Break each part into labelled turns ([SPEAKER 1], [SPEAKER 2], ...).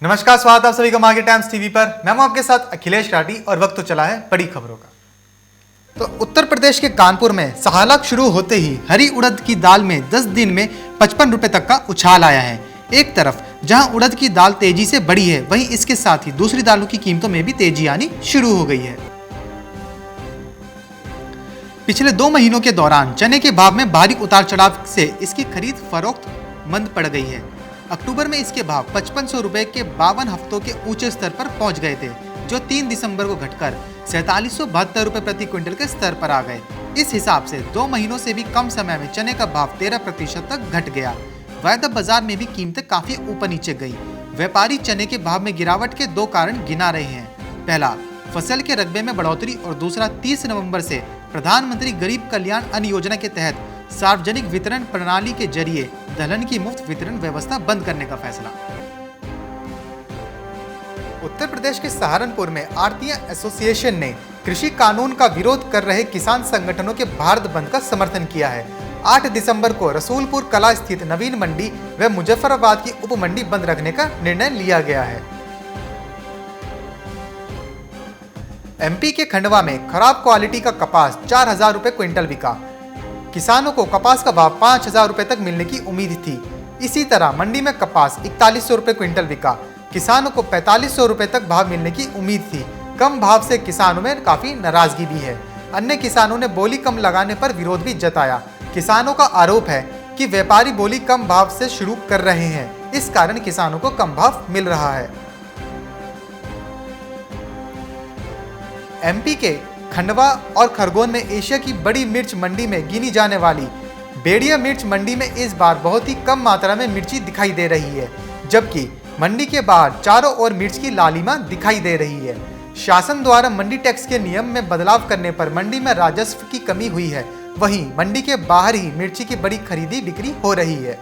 [SPEAKER 1] नमस्कार, स्वागत आप सभी का मार्केट टाइम्स टीवी पर। मैं हूं आपके साथ अखिलेश राठी और वक्त तो चला है बड़ी खबरों का। तो उत्तर प्रदेश के कानपुर में सहालक शुरू होते ही हरी उड़द की दाल में 10 दिन में 55 रुपए तक का उछाल आया है। एक तरफ जहां उड़द की दाल तेजी से बढ़ी है, वहीं इसके साथ ही दूसरी दालों की कीमतों में भी तेजी आनी शुरू हो गई है। पिछले 2 महीनों के दौरान चने के भाव में भारी उतार चढ़ाव से इसकी खरीद फरोख्त मंद पड़ गई है। अक्टूबर में इसके भाव 5500 रुपए के 52 हफ्तों के ऊंचे स्तर पर पहुंच गए थे, जो 3 दिसंबर को घटकर 4772 रुपए प्रति क्विंटल के स्तर पर आ गए। इस हिसाब से 2 महीनों से भी कम समय में चने का भाव 13% तक घट गया। वायदा बाजार में भी कीमतें काफी ऊपर नीचे गई। व्यापारी चने के भाव में गिरावट के 2 कारण गिना रहे हैं। पहला, फसल के रकबे में बढ़ोतरी और दूसरा 30 नवंबर से प्रधानमंत्री गरीब कल्याण अन्न योजना के तहत सार्वजनिक वितरण प्रणाली के जरिए दलहन की मुफ्त वितरण व्यवस्था बंद करने का फैसला। उत्तर प्रदेश के सहारनपुर में आढ़तिया एसोसिएशन ने कृषि कानून का विरोध कर रहे किसान संगठनों के भारत बंद का समर्थन किया है। 8 दिसंबर को रसूलपुर कला स्थित नवीन मंडी व मुजफ्फराबाद की उप मंडी बंद रखने का निर्णय लिया गया है। एमपी के खंडवा में खराब क्वालिटी का कपास 4000 रुपए क्विंटल बिका। किसानों को कपास का भाव 5000 रुपए तक मिलने की उम्मीद थी। इसी तरह मंडी में कपास 4100 रुपए क्विंटल बिका। किसानों को 4500 रुपए तक भाव मिलने की उम्मीद थी। कम भाव से किसानों में काफी नाराजगी भी है। अन्य किसानों ने बोली कम लगाने पर विरोध भी जताया। किसानों का आरोप है कि व्यापारी बोली कम भाव से शुरू कर रहे हैं, इस कारण किसानों को कम भाव मिल रहा है। एमपी के खंडवा और खरगोन में एशिया की बड़ी मिर्च मंडी में गिनी जाने वाली बेड़िया मिर्च मंडी में इस बार बहुत ही कम मात्रा में मिर्ची दिखाई दे रही है, जबकि मंडी के बाहर चारों ओर मिर्च की लालिमा दिखाई दे रही है। शासन द्वारा मंडी टैक्स के नियम में बदलाव करने पर मंडी में राजस्व की कमी हुई है। वहीं मंडी के बाहर ही मिर्ची की बड़ी खरीदी बिक्री हो रही है।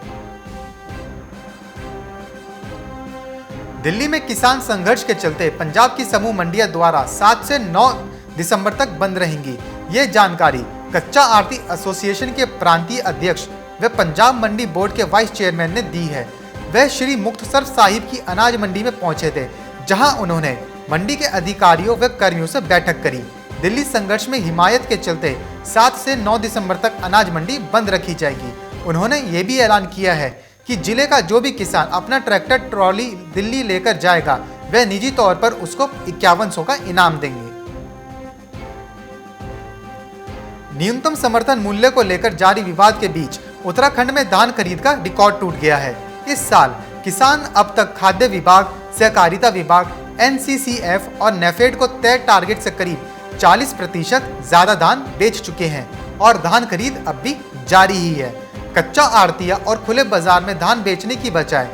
[SPEAKER 1] दिल्ली में किसान संघर्ष के चलते पंजाब की समूह मंडियां द्वारा 7 से 9 दिसंबर तक बंद रहेंगी। ये जानकारी कच्चा आढ़ती एसोसिएशन के प्रांतीय अध्यक्ष व पंजाब मंडी बोर्ड के वाइस चेयरमैन ने दी है। वह श्री मुक्तसर साहिब की अनाज मंडी में पहुंचे थे, जहां उन्होंने मंडी के अधिकारियों व कर्मियों से बैठक करी। दिल्ली संघर्ष में हिमायत के चलते 7 से 9 दिसंबर तक अनाज मंडी बंद रखी जाएगी। उन्होंने ये भी ऐलान किया है कि जिले का जो भी किसान अपना ट्रैक्टर ट्रॉली दिल्ली लेकर जाएगा, वह निजी तौर पर उसको 5100 का इनाम देंगे। न्यूनतम समर्थन मूल्य को लेकर जारी विवाद के बीच उत्तराखंड में धान खरीद का रिकॉर्ड टूट गया है। इस साल किसान अब तक खाद्य विभाग, सहकारिता विभाग, एनसीसीएफ और नेफेड को तय टारगेट से करीब 40% ज्यादा धान बेच चुके हैं और धान खरीद अब भी जारी ही है। कच्चा आढ़तिया और खुले बाजार में धान बेचने की बजाय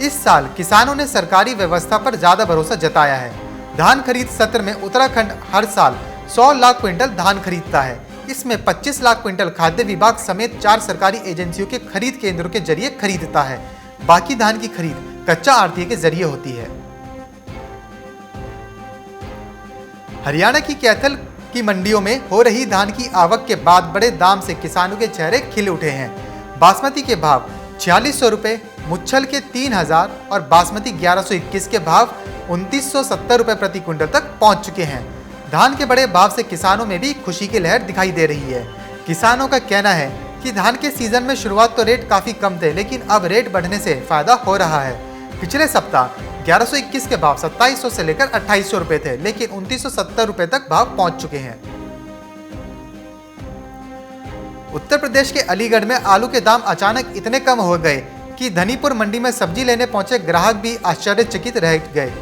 [SPEAKER 1] इस साल किसानों ने सरकारी व्यवस्था पर ज्यादा भरोसा जताया है। धान खरीद सत्र में उत्तराखंड हर साल 100 लाख क्विंटल धान खरीदता है। इसमें 25 लाख क्विंटल खाद्य विभाग समेत 4 सरकारी एजेंसियों के खरीद केंद्रों के जरिए खरीदता है। बाकी धान की खरीद कच्चा आढ़तिये के जरिए होती है। हरियाणा की कैथल की मंडियों में हो रही धान की आवक के बाद बड़े दाम से किसानों के चेहरे खिल उठे हैं। बासमती के भाव 4600 रुपए, मुच्छल के 3000 और बासमती 1121 के भाव 2970 रुपए प्रति क्विंटल तक पहुंच चुके हैं। धान के बड़े भाव से किसानों में भी खुशी की लहर दिखाई दे रही है। किसानों का कहना है कि धान के सीजन में शुरुआत तो रेट काफी कम थे, लेकिन अब रेट बढ़ने से फायदा हो रहा है। पिछले सप्ताह 1121 के भाव 2700 से लेकर 2800 रुपए थे, लेकिन 2970 रुपए तक भाव पहुंच चुके हैं। उत्तर प्रदेश के अलीगढ़ में आलू के दाम अचानक इतने कम हो गए कि धनीपुर मंडी में सब्जी लेने पहुंचे ग्राहक भी आश्चर्यचकित रह गए।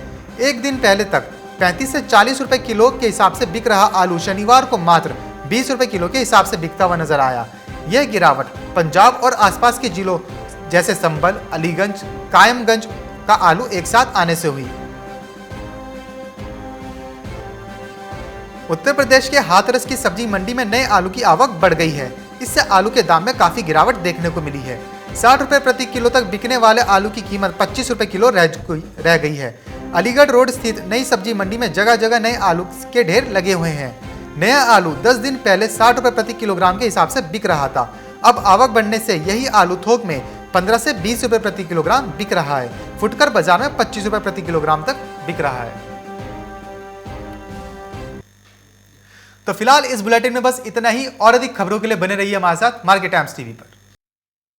[SPEAKER 1] एक दिन पहले तक 35 से 40 रुपए किलो के हिसाब से बिक रहा आलू शनिवार को मात्र 20 रुपए किलो के हिसाब से बिकता हुआ नजर आया। यह गिरावट पंजाब और आसपास के जिलों जैसे संभल, अलीगंज, कायमगंज का आलू एक साथ आने से हुई। उत्तर प्रदेश के हाथरस की सब्जी मंडी में नए आलू की आवक बढ़ गई है। इससे आलू के दाम में काफी गिरावट देखने को मिली है। 60 रुपए प्रति किलो तक बिकने वाले आलू की कीमत 25 रुपए किलो रह गई है। अलीगढ़ रोड स्थित नई सब्जी मंडी में जगह जगह नए आलू के ढेर लगे हुए हैं। नया आलू 10 दिन पहले 60 रुपए प्रति किलोग्राम के हिसाब से बिक रहा था। अब आवक बढ़ने से यही आलू थोक में 15 से 20 रुपए प्रति किलोग्राम बिक रहा है। फुटकर बाजार में 25 रुपए प्रति किलोग्राम तक बिक रहा है। तो फिलहाल इस बुलेटिन में बस इतना ही। और अधिक खबरों के लिए बने रहिए हमारे साथ मार्केट टाइम्स टीवी पर।